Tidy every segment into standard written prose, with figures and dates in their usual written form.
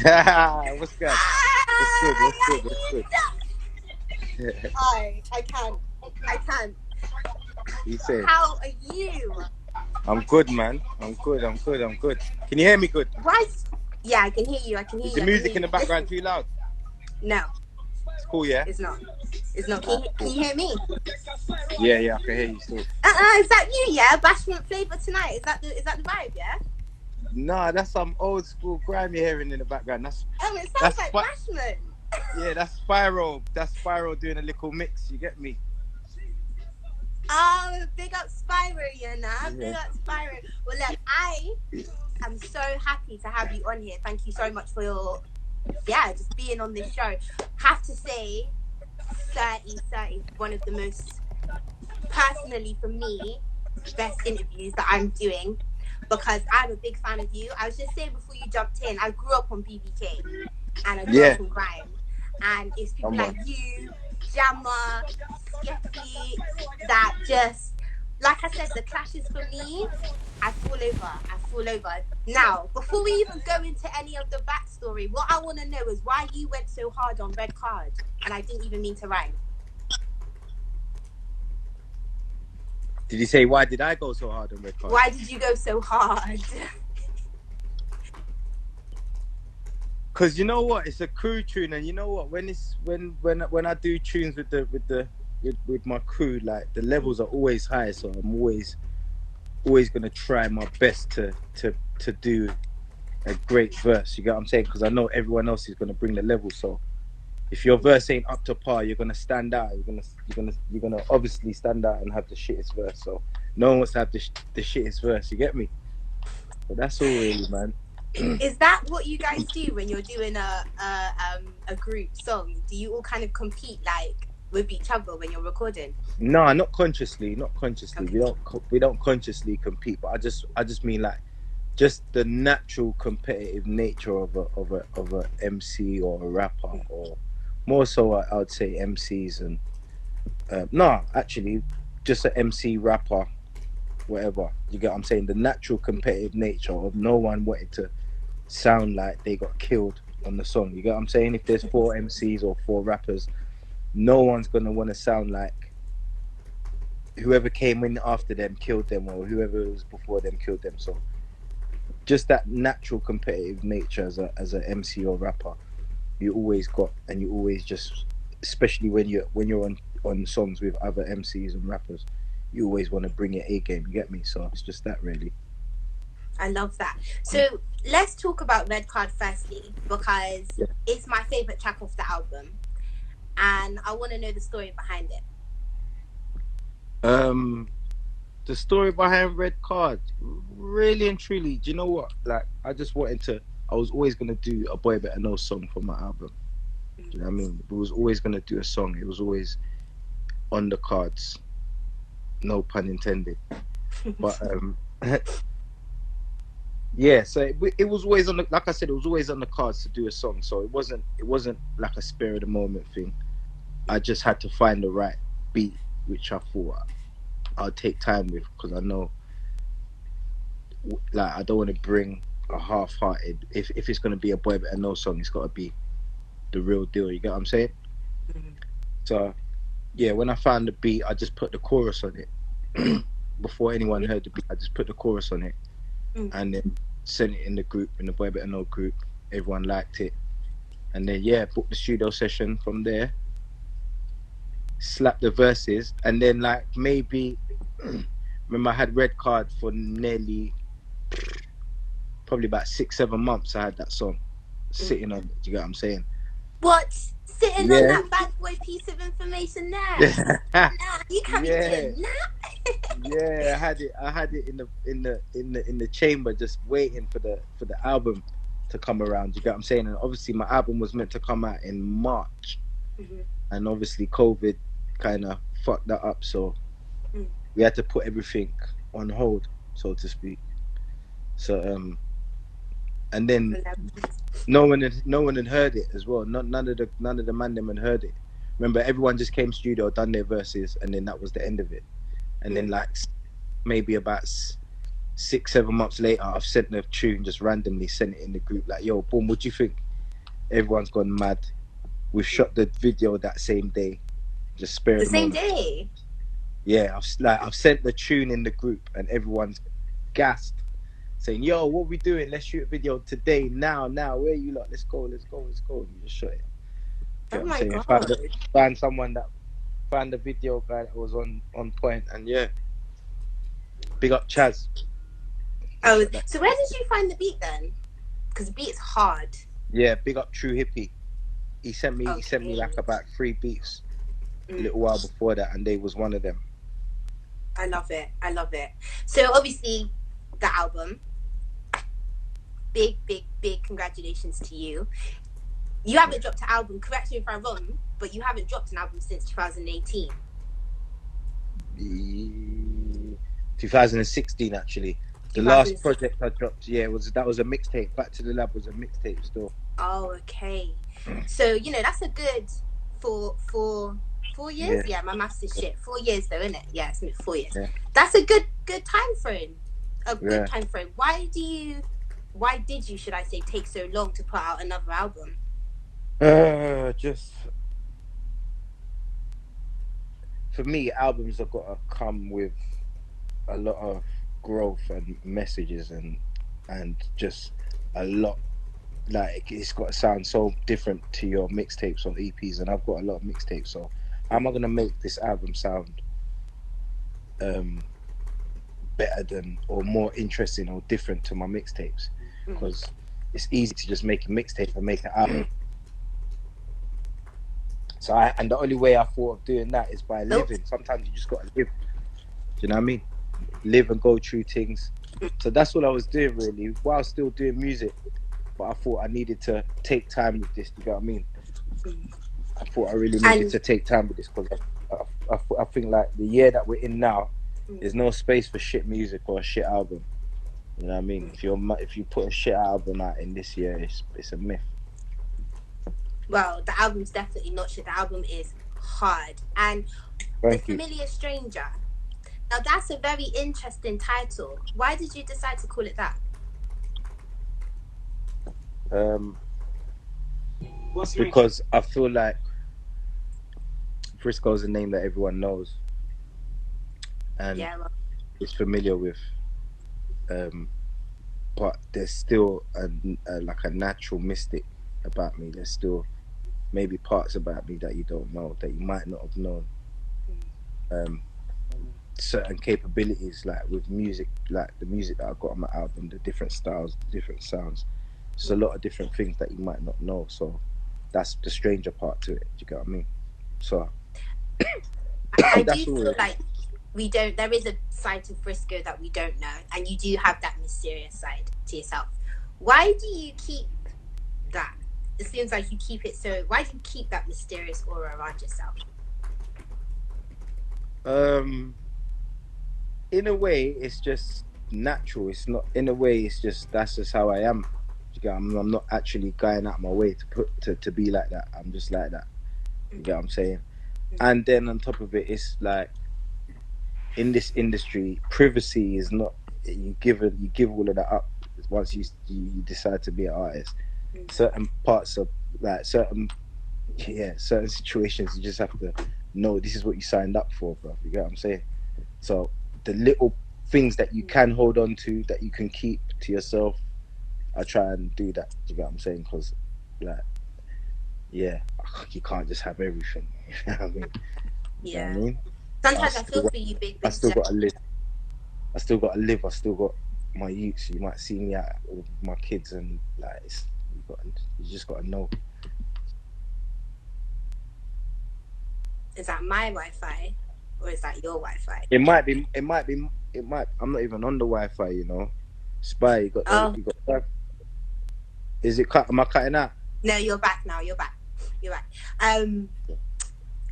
What's good? What's good? What's good? What's good? I can't. I can't. You say, How are you? I'm good, man. I'm good. I'm good. I'm good. Can you hear me good? Why? Yeah, I can hear you. I can hear Is you. the I can hear music in you. the background Listen. too loud? No, It's cool, yeah? it's not. It's not. Alright, Can cool. you hear me? Yeah, yeah, I can hear you still. Is that you? Yeah, bashment flavor tonight. Is that the vibe? Yeah. Nah, that's some old school grime you're hearing in the background. Oh, it sounds That's like spi- bashment. yeah, that's Spiral. That's Spiral doing a little mix. You get me? Oh, big up Spyro, you know. Big Yeah. up Spyro. Well, look, I am so happy to have you on here. Thank you so much for your just being on this show. Have to say, 30 is one of the most, personally for me, best interviews that I'm doing because I'm a big fan of you. I was just saying before you jumped in, I grew up on BBK and I grew Yeah. up on Grime, and it's people Come like on. you, Jammer, Skeppy, that just, like I said, the clashes for me, I fall over. I fall over. Now, before we even go into any of the backstory, what I want to know is why you went so hard on Red Card, and I didn't even mean to rhyme. Did you say why did I go so hard on Red Card? Why did you go so hard? Cause you know what, it's a crew tune, and you know what, when I do tunes with my crew, like the levels are always high, so I'm always gonna try my best to do a great verse. You get what I'm saying? Because I know everyone else is gonna bring the level. So if your verse ain't up to par, you're gonna stand out. You're gonna obviously stand out and have the shittest verse. So no one wants to have the shittest verse. You get me? But that's all really, man. Is that what you guys do when you're doing a group song? Do you all kind of compete like with each other when you're recording? No, not consciously. Not consciously. Okay. We don't consciously compete. But I just mean like just the natural competitive nature of a MC or a rapper, or more so I would say MCs and no, actually just an MC rapper, whatever. You get what I'm saying? The natural competitive nature of no one wanting to sound like they got killed on the song. You get what I'm saying? If there's four MCs or four rappers, no one's gonna want to sound like whoever came in after them killed them, or whoever was before them killed them. So just that natural competitive nature as a MC or rapper, you always got, and you always just, especially when you're on songs with other MCs and rappers, you always want to bring your A game. You get me? So it's just that really. I love that. So let's talk about Red Card firstly, because Yeah. it's my favorite track off the album, and I want to know the story behind it. Um, the story behind Red Card, really and truly. Do you know what? Like, I just wanted to. I was always gonna do a Boy Better Know song for my album. Do you know what I mean? We was always gonna do a song. It was always on the cards. No pun intended. But yeah. So it was always on the. Like I said, it was always on the cards to do a song. So it wasn't like a spur of the moment thing. I just had to find the right beat, which I thought I'll take time with, because I know, like, I don't want to bring a half-hearted. If it's gonna be a Boy Better Know song, it's got to be the real deal. You get what I'm saying? So yeah, when I found the beat, I just put the chorus on it. Before anyone heard the beat, I just put the chorus on it, and then sent it in the group, in the Boy Better Know group. Everyone liked it, and then yeah, booked the studio session from there. Slap the verses, and then like maybe remember I had Red Card for nearly probably about 6-7 months. I had that song sitting on it. Do you get what I'm saying? What? Sitting on Yeah. that bad boy piece of information there? Yeah. Nah, you can't Yeah. be doing that. Yeah, I had it in the chamber, just waiting for the album to come around. You get what I'm saying? And obviously my album was meant to come out in March, and obviously COVID kind of fucked that up. So we had to put everything on hold, so to speak. So and then no one had heard it as well. None of the man them had heard it. Remember, everyone just came studio, done their verses, and then that was the end of it. And then like maybe about 6-7 months later, I've sent the tune, just randomly sent it in the group, like, yo, boom, what do you think? everyone's gone mad. We've shot the video that same day, just spare The of the same moment. day. Yeah, I've sent the tune in the group, and everyone's gassed, saying, "Yo, what we doing? Let's shoot a video today, now. Where are you lot? Let's go. And we just shot it. You Oh know what I'm my saying? god. Found someone that found the video guy that was on point, and yeah, big up Chaz. He Oh, shot that. so where did you find the beat then? Because the beat is hard. Yeah, big up True Hippie. He sent me Okay. like about 3 beats a Mm, little while before that, and they was one of them. I love it. I love it. So obviously, the album. Big, big, big congratulations to you. You haven't dropped an album, correct me if I'm wrong, but you haven't dropped an album since 2018. 2016 actually. The last 2006. project I dropped, yeah, was a mixtape. Back to the Lab was a mixtape still. Oh, okay. So, that's a good for 4 years. Yeah, Yeah, my maths is shit. 4 years though, isn't it? Yeah, it's 4 years. yeah, That's a good time frame. A good yeah. time frame. Why did you, should I say, take so long to put out another album? Just for me, albums have got to come with a lot of growth and messages and just a lot. Like it's got to sound so different to your mixtapes or EPs, and I've got a lot of mixtapes. So how am I gonna make this album sound um better than or more interesting or different to my mixtapes? Because it's easy to just make a mixtape and make an album. So and the only way I thought of doing that is by living. Sometimes you just got to live. Do you know what I mean? Live and go through things. So that's what I was doing really, while still doing music. But I thought I needed to take time with this. You know what I mean? I thought I really needed to take time with this because I think like the year that we're in now, there's no space for shit music or a shit album. You know what I mean? If you put a shit album out in this year, it's a myth. Well, the album's definitely not shit. The album is hard. And The Familiar Stranger. Now, that's a very interesting title. Why did you decide to call it that? Because I feel like Frisco is a name that everyone knows and is familiar with. But there's still like a natural mystic about me. There's still maybe parts about me that you don't know, that you might not have known. Certain capabilities, like with music, like the music that I got on my album, the different styles, the different sounds. There's a lot of different things that you might not know. So that's the stranger part to it. Do you get what I mean? So I do feel like there is a side to Frisco that we don't know, and you do have that mysterious side to yourself. Why do you keep that? It seems like you keep it so. Why do you keep that mysterious aura around yourself? In a way, it's just natural. It's not. In a way, it's just that's just how I am. I'm not actually going out my way to be like that. I'm just like that. You get what I'm saying? And then on top of it, it's like in this industry, privacy is not. You give all of that up once you decide to be an artist. Certain parts of like certain situations, you just have to know this is what you signed up for, bro. You get what I'm saying? So the little things that you can hold on to, that you can keep to yourself, I try and do that. You get what I'm saying? Because, like, yeah, you can't just have everything. You know what I mean? Yeah. You know what I mean? Sometimes I feel for you, big. I still got to live. I still got my youths. You might see me out with my kids, and like, you just got to know. Is that my Wi-Fi or is that your Wi-Fi? It might be. I'm not even on the Wi-Fi, you know. Spy, you got. Is it cut? Am I cutting out? No, you're back now. You're back.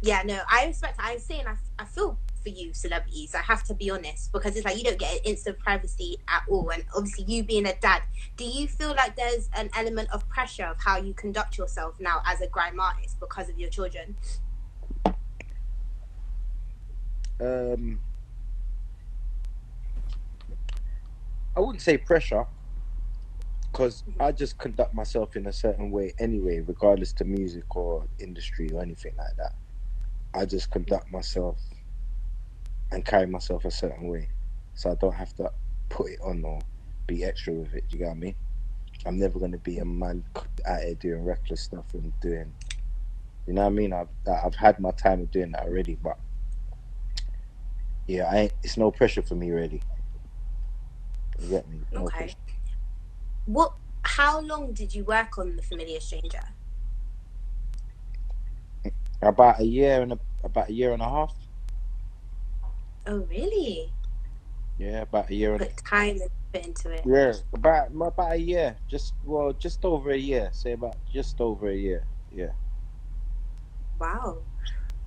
Yeah, no, I respect. I'm saying I feel for you, celebrities. I have to be honest, because it's like you don't get an instant privacy at all. And obviously, you being a dad, do you feel like there's an element of pressure of how you conduct yourself now as a grime artist because of your children? I wouldn't say pressure, because I just conduct myself in a certain way anyway, regardless to music or industry or anything like that. I just conduct myself and carry myself a certain way, so I don't have to put it on or be extra with it. Do you get what I mean? I'm never gonna be a man out here doing reckless stuff and doing, you know what I mean? I've had my time of doing that already, but yeah, I ain't, it's no pressure for me really. You get me? No Okay. pressure. What? How long did you work on The Familiar Stranger? About a year and about a year and a half. Oh, really? Yeah, about a year and Put time and put into it. yeah, about a year. Just over a year. Say about just over a year. Yeah. Wow.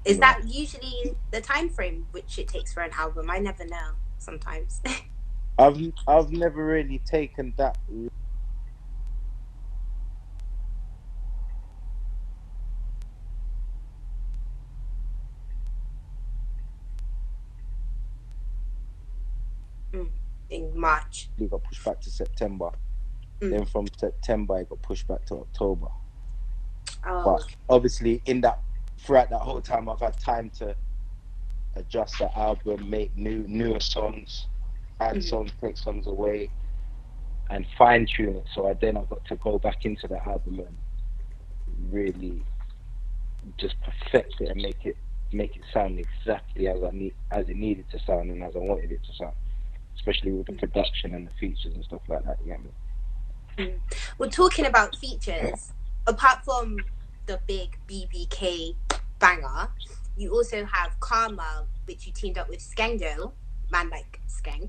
Is Yeah. that usually the time frame which it takes for an album? I never know. Sometimes. I've never really taken that. In March. We got pushed back to September. Then from September it got pushed back to October. Oh. But obviously in that throughout that whole time I've had time to adjust the album, make newer songs, add songs, take songs away, and fine tune it. So I got to go back into the album and really just perfect it and make it sound exactly as it needed to sound and as I wanted it to sound, especially with the production and the features and stuff like that. You get me? Well, talking about features, apart from the big BBK banger, you also have Karma, which you teamed up with Skengo, man like Skeng.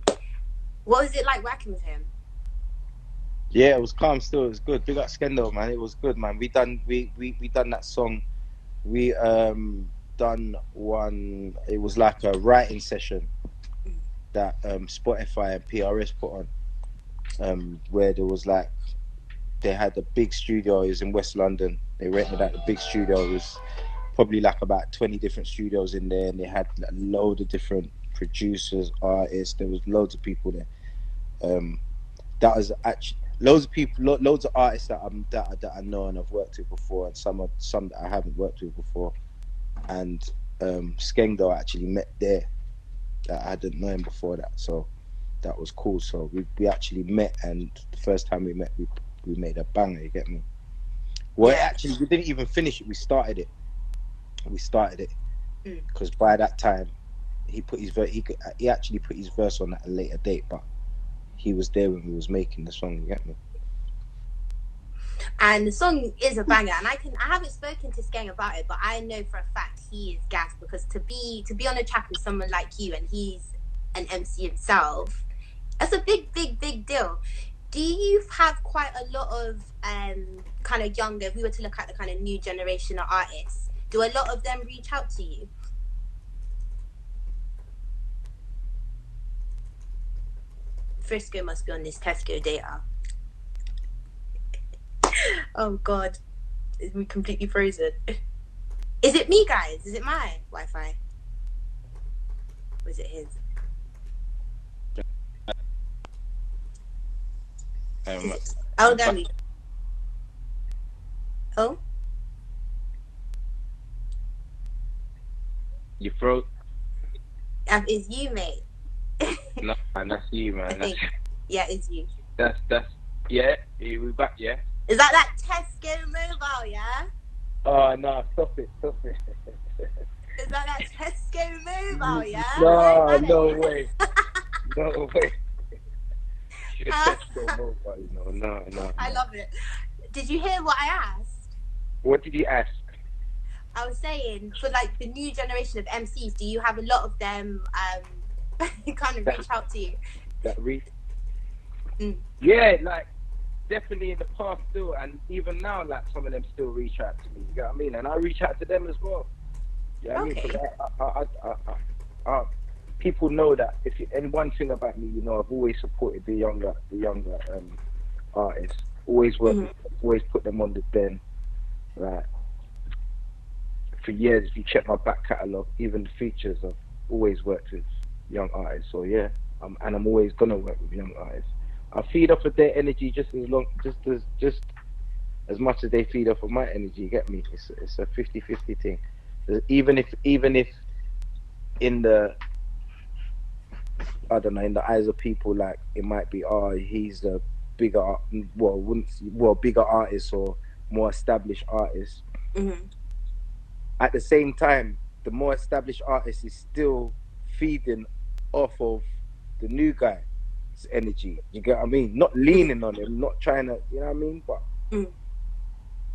What was it like working with him? Yeah, it was calm still. It was good. Big up Skendo, man. It was good, man. We done that song. We done one. It was like a writing session that Spotify and PRS put on, where there was like they had a big studio. It was in West London. They rented out the big studio. It was probably like about 20 different studios in there, and they had a load of different producers, artists. There was loads of people there. That was actually loads of people, loads of artists that I know and I've worked with before, and some that I haven't worked with before. And Skengdo I actually met there. That I didn't know him before that, so that was cool. So we actually met, and the first time we met, we made a banger. You get me? Well, Yeah. actually, we didn't even finish it. We started it because by that time he actually put his verse on at a later date, but he was there when we was making the song. You get me? And the song is a banger, and I haven't spoken to Skeng about it, but I know for a fact he is gassed, because to be on a track with someone like you, and he's an MC himself, that's a big deal. Do you have quite a lot of kind of younger, if we were to look at the kind of new generation of artists, do a lot of them reach out to you? Frisco must be on this Tesco data. Oh God, we completely frozen. Is it me, guys? Is it my Wi-Fi? Or is it his? Oh, there we go. Oh? You froze? It's you, mate. No, man, that's you, man. I think. Yeah, it's you. That's yeah. We back, yeah. Is that Tesco mobile? Yeah. Oh no! Stop it! Is that Tesco mobile? Yeah. No, no way. No way. Tesco mobile, no. I love it. Did you hear what I asked? What did you ask? I was saying, for like the new generation of MCs, do you have a lot of them kind of reach out to you? Yeah, like definitely in the past still, and even now, like some of them still reach out to me. You know what I mean? And I reach out to them as well. You know what I mean? 'Cause people know that and one thing about me, you know, I've always supported the younger artists. Always always put them on the den. Like for years, if you check my back catalogue, even the features, I've always worked with young artists. So yeah, I'm always gonna work with young artists. I feed off of their energy just as much as they feed off of my energy. You get me? It's a 50-50 thing. Even if in the, I don't know, in the eyes of people, like it might be, oh, he's a bigger, bigger artist or more established artist. Mm-hmm. At the same time, the more established artist is still feeding off of the new guy's energy. You get what I mean? Not leaning on him, not trying to, you know what I mean? But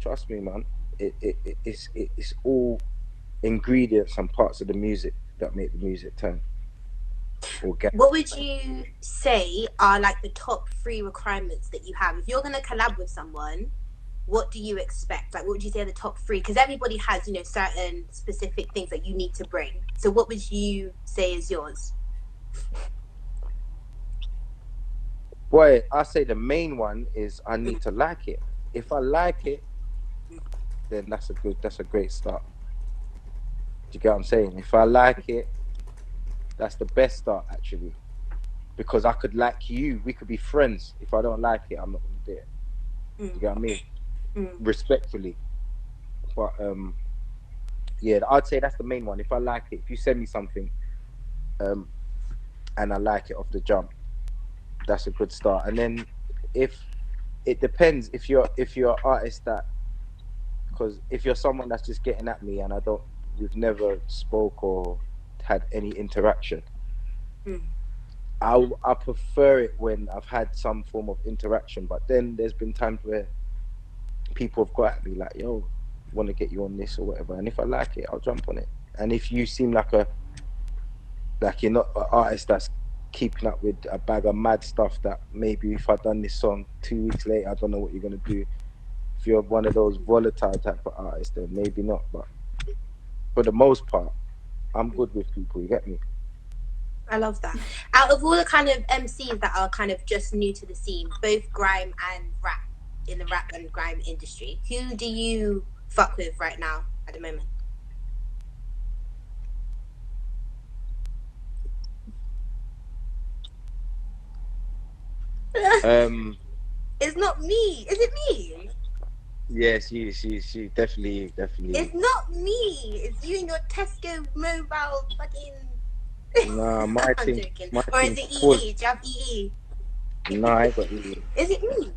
trust me, man, it's all ingredients and parts of the music that make the music turn. What would you say are like the top 3 requirements that you have if you're going to collab with someone? What do you expect? Like, what would you say are the top 3? Because everybody has, you know, certain specific things that you need to bring. So what would you say is yours? Boy, I say the main one is I need to like it. If I like it, then that's a great start. Do you get what I'm saying? If I like it, that's the best start, actually. Because I could like you, we could be friends. If I don't like it, I'm not gonna do it. Do you get what I mean? Respectfully. But yeah, I'd say that's the main one. If I like it, if you send me something, and I like it off the jump, that's a good start. And then if it depends, if you're an artist that, because if you're someone that's just getting at me and we've never spoke or had any interaction, I prefer it when I've had some form of interaction. But then there's been times where people have got at me like, yo, want to get you on this or whatever, and if I like it, I'll jump on it. And if you seem like you're not an artist that's keeping up with a bag of mad stuff, that maybe if I've done this song 2 weeks later, I don't know what you're gonna do. If you're one of those volatile type of artists, then maybe not. But for the most part, I'm good with people. You get me? I love that. Out of all the kind of MCs that are kind of just new to the scene, both grime and rap, in the rap and grime industry, who do you fuck with right now at the moment? It's not me. Is it me? Yeah, she definitely. It's not me. It's you and your Tesco mobile fucking. Nah, my I'm thing, joking. my Or is thing it full. EE? Do you have EE? Nah, I ain't got EE. Is it me?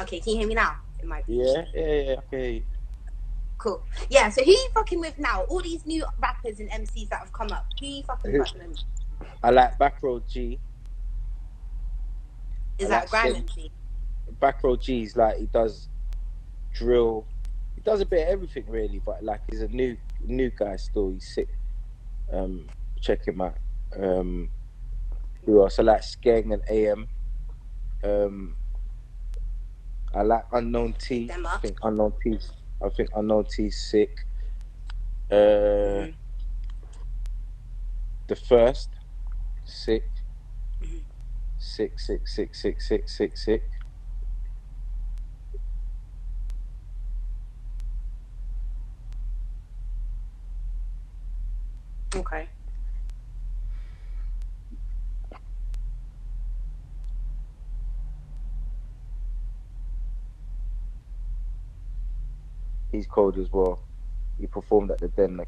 Okay, can you hear me now? It might be. Yeah, okay. Cool. Yeah, so who you fucking with now? All these new rappers and MCs that have come up. Who you fucking with at the moment? I like Backroad G. Is that a grime MC? Backroad G is like, he does drill. He does a bit of everything really, but like he's a new guy still. He's sick. Check him out. Who else? I like Skeng and AM. I like Unknown T. I think Unknown T's sick. The First, sick. Sick. Okay. He's cold as well. He performed at the Den a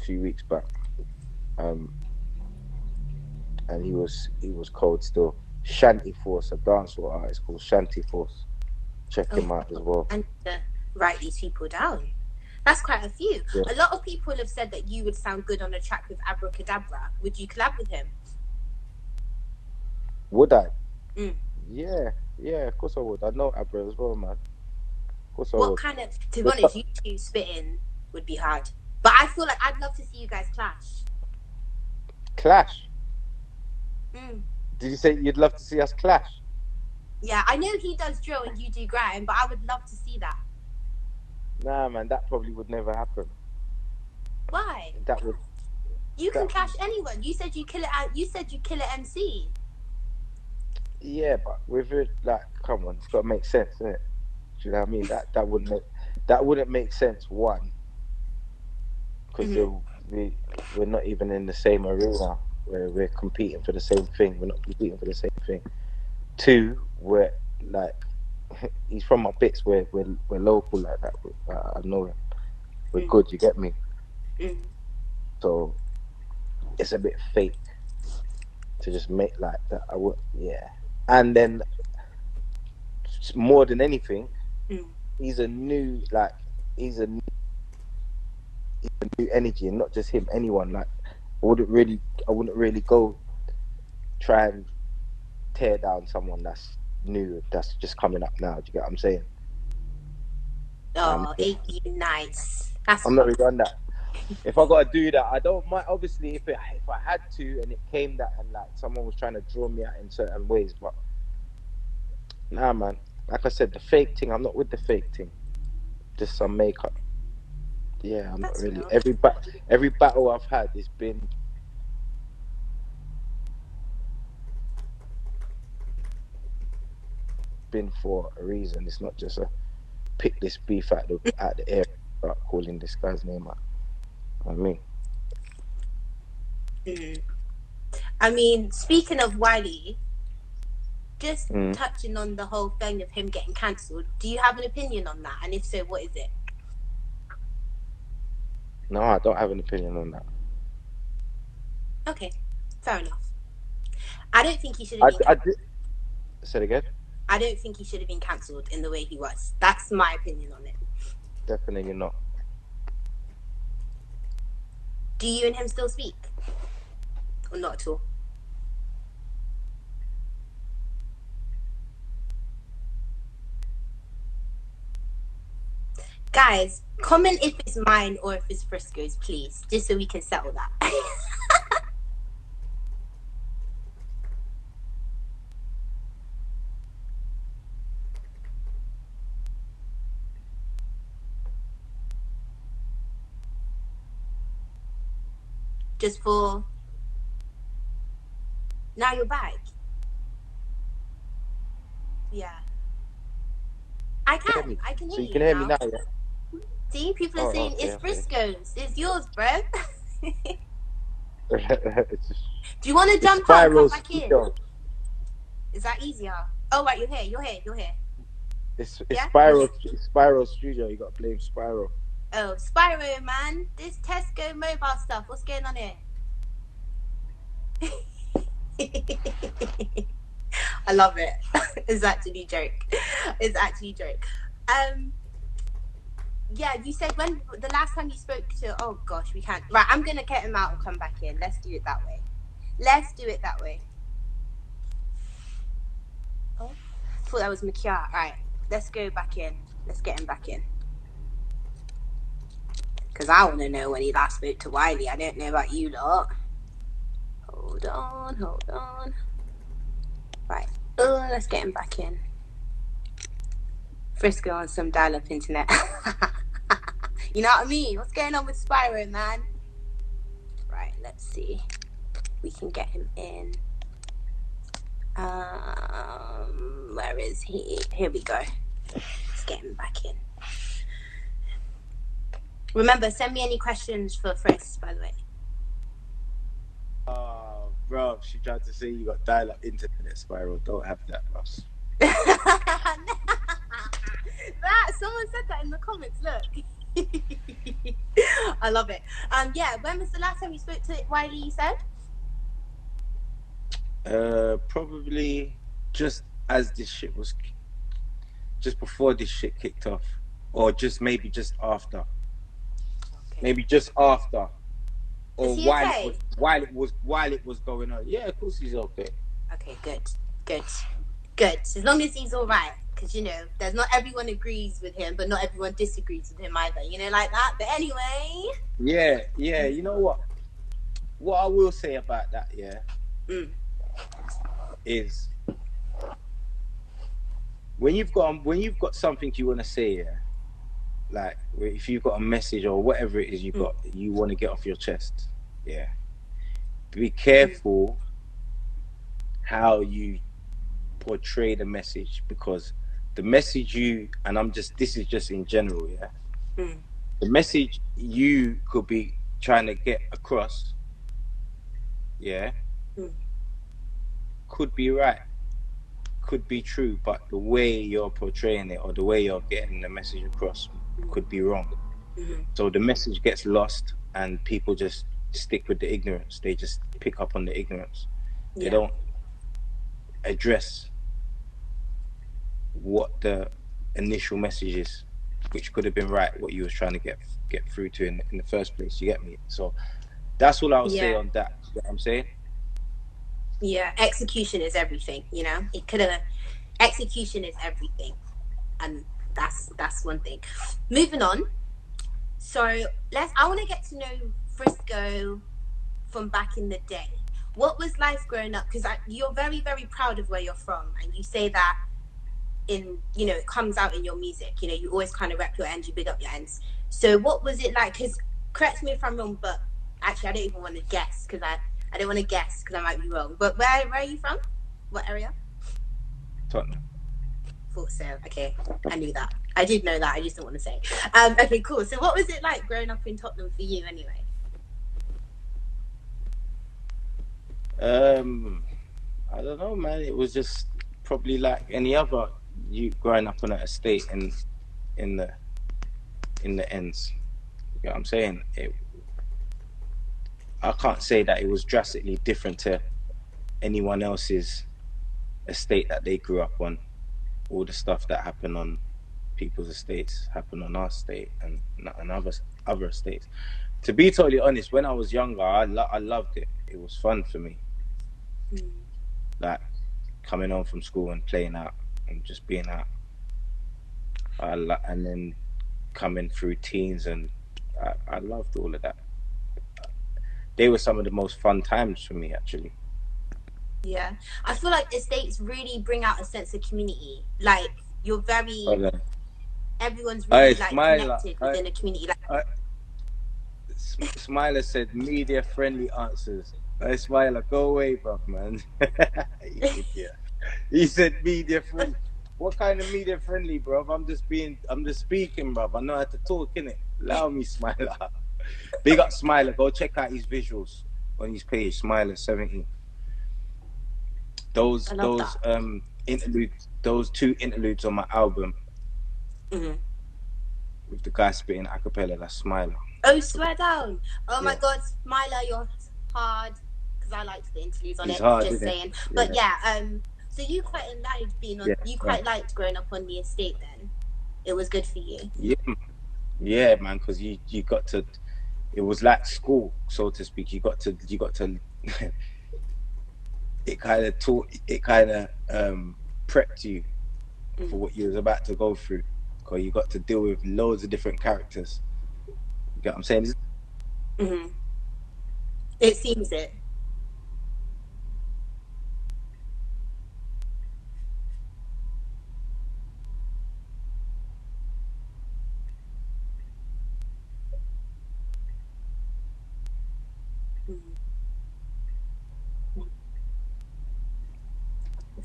few weeks back. And he was cold still. Shanty Force, a dancehall artist called Shanty Force. Check him out as well. I need to write these people down. That's quite a few. Yeah. A lot of people have said that you would sound good on a track with Abracadabra. Would you collab with him? Would I? Yeah, of course I would. I know Abra as well, man. Of course I would. What kind of, to be honest, you two spitting would be hard. But I feel like I'd love to see you guys clash. Clash? Did you say you'd love to see us clash? Yeah, I know he does drill and you do grime, but I would love to see that. Nah, man, that probably would never happen. Why? That would. You can clash anyone. You said you kill it. You said you kill it MC. Yeah, but with it, like, come on, it's got to make sense, isn't it? Do you know what I mean? That wouldn't make sense. One, because we're not even in the same arena. where we're competing for the same thing. We're not competing for the same thing. Two, we're like he's from my bits. We're local like that. I know him. We're good. You get me? Mm. So it's a bit fake to just make like that. I would, yeah. And then more than anything, he's a new like he's a new energy, and not just him. Anyone like I wouldn't really go try and tear down someone that's new, that's just coming up now. Do you get what I'm saying? Oh, ain't you nice? That's I'm not really on that. If I gotta do that, I don't mind. Obviously, if I had to, and it came that, and like someone was trying to draw me out in certain ways, but nah, man. Like I said, the fake thing. I'm not with the fake thing. Just some makeup. Yeah, I'm not That's really. real. Every battle I've had has been for a reason. It's not just a pick this beef out the air, start calling this guy's name out. I mean, I mean, speaking of Wiley, just mm. touching on the whole thing of him getting cancelled, do you have an opinion on that? And if so, what is it? No, I don't have an opinion on that. Okay, fair enough. I don't think he should have been cancelled. Say it again. I don't think he should have been cancelled in the way he was. That's my opinion on it. Definitely not. Do you and him still speak? Or not at all? Guys, comment if it's mine or if it's Frisco's, please. Just so we can settle that. Just for... Now you're back. Yeah. I can hear so you can hear me now, yeah? See, people are saying it's Frisco's. It's yours, bro. Do you want to jump out and come back in? Is that easier? Oh, right, you're here. It's Spiral Studio. You got to blame Spiral. Oh, Spyro, man. This Tesco mobile stuff. What's going on here? I love it. It's actually a joke. Yeah, you said when the last time you spoke to... Oh, gosh, we can't... Right, I'm going to get him out and come back in. Let's do it that way. Oh, I thought that was Makia. Right, let's go back in. Let's get him back in. Because I want to know when he last spoke to Wiley. I don't know about you lot. Hold on. Right. Let's get him back in. Frisco on some dial-up internet. You know what I mean? What's going on with Spyro, man? Right, let's see. We can get him in. Where is he? Here we go. Let's get him back in. Remember, send me any questions for Frisk, by the way. Oh, bro, she tried to say you got dial-up internet, Spiral. Don't have that, boss. Someone said that in the comments. Look. I love it. Yeah, when was the last time you spoke to Wiley, you said? Probably just as this shit was... Just before this shit kicked off. Or maybe just after. Okay. Maybe just after. Or while it was going on. Yeah, of course he's okay. Okay, good. As long as he's all right, because there's not everyone agrees with him, but not everyone disagrees with him either. Like that. But anyway. Yeah. You know what? What I will say about that, is when you've got something you want to say, like if you've got a message or whatever it is you want to get off your chest, be careful how you portray the message, because the message this is just in general, the message you could be trying to get across yeah, Mm. could be right, could be true, but the way you're portraying it or the way you're getting the message across could be wrong. Mm-hmm. So the message gets lost, and people just stick with the ignorance. They just pick up on the ignorance. They Yeah. don't address what the initial message is, which could have been right, what you was trying to get through to in the first place. You get me? So that's all I'll say Yeah. on that. You know what I'm saying? Yeah. Execution is everything, you know? It could have execution is everything. And that's one thing. Moving on. So I wanna get to know Frisco from back in the day. What was life growing up? Because you're very, very proud of where you're from, and you say that it comes out in your music. You always kind of rep your ends, you big up your ends. So what was it like? Because correct me if I'm wrong, but actually I don't even want to guess because I don't want to guess because I might be wrong. But where are you from? What area? Tottenham. Thought so. Okay, I knew that. I did know that. I just didn't want to say. Okay, cool. So what was it like growing up in Tottenham for you, anyway? I don't know, man. It was just probably like any other you growing up on an estate in the ends. You know what I'm saying? I can't say that it was drastically different to anyone else's estate that they grew up on. All the stuff that happened on people's estates happened on our estate and other estates. To be totally honest, when I was younger, I loved it. It was fun for me. Like coming home from school and playing out and just being out. And then coming through teens, and I loved all of that. They were some of the most fun times for me, actually. Yeah, I feel like estates really bring out a sense of community. Like you're very, Okay. everyone's Hey, really like Smiler. connected within a community. Like, Smiler said media friendly answers. Hey, Smiler, go away, bruv, man. You idiot. He said media friendly. What kind of media friendly, bruv? I'm just speaking, bruv. I know how to talk, innit? Allow me, Smiler. Big up Smiler. Go check out his visuals on his page, Smiler17. Those I love those that. interludes, those two interludes on my album Mm-hmm. with the guy spitting a cappella, that's Smiler. Oh, swear down. Oh my Yeah. God, Smiler, you're hard. Because I liked the interviews on He's it. hard, Just isn't it? saying. Yeah. But yeah, so you quite liked being on. Yeah. You quite liked growing up on the estate. Then it was good for you. Yeah, man. Because you got to. It was like school, so to speak. You got to. It kind of taught. It kind of prepped you for what you was about to go through. Because you got to deal with loads of different characters. You get what I'm saying? Mm-hmm. It seems it.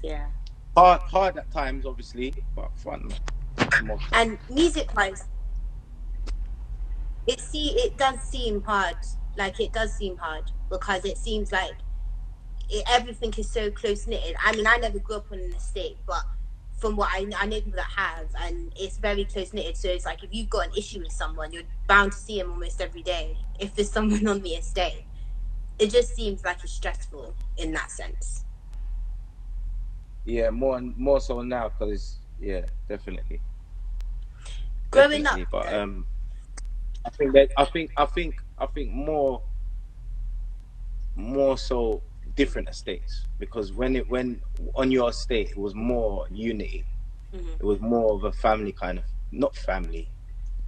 Yeah. Hard at times, obviously, but fun. And music-wise, it does seem hard. Like it does seem hard because it seems like everything is so close knitted. I mean, I never grew up on an estate, but from what I know people that have, and it's very close knitted. So it's like if you've got an issue with someone, you're bound to see them almost every day. If there's someone on the estate, it just seems like it's stressful in that sense. Yeah, more so now because definitely. Growing up, But I think more so different estates, because when on your estate it was more unity. It was more of a family kind of, not family,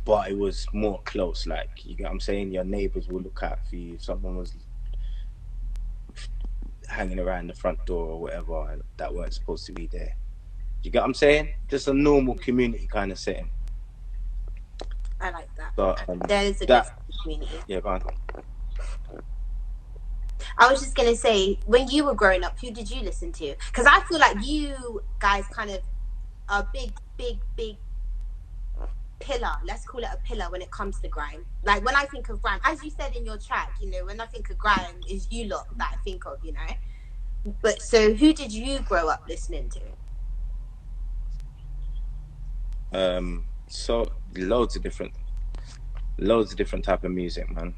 but it was more close. Like, you get what I'm saying? Your neighbors will look out for you if someone was hanging around the front door or whatever that weren't supposed to be there. You get what I'm saying? Just a normal community kind of setting. I like that. So, There's a good community. Yeah, go on. I was just gonna say, when you were growing up, who did you listen to? Because I feel like you guys kind of are big pillar. Let's call it a pillar when it comes to grime. Like when I think of grime, as you said in your track, you know, when I think of grime, is you lot that I think of, you know. But so, who did you grow up listening So loads of different type of music, man.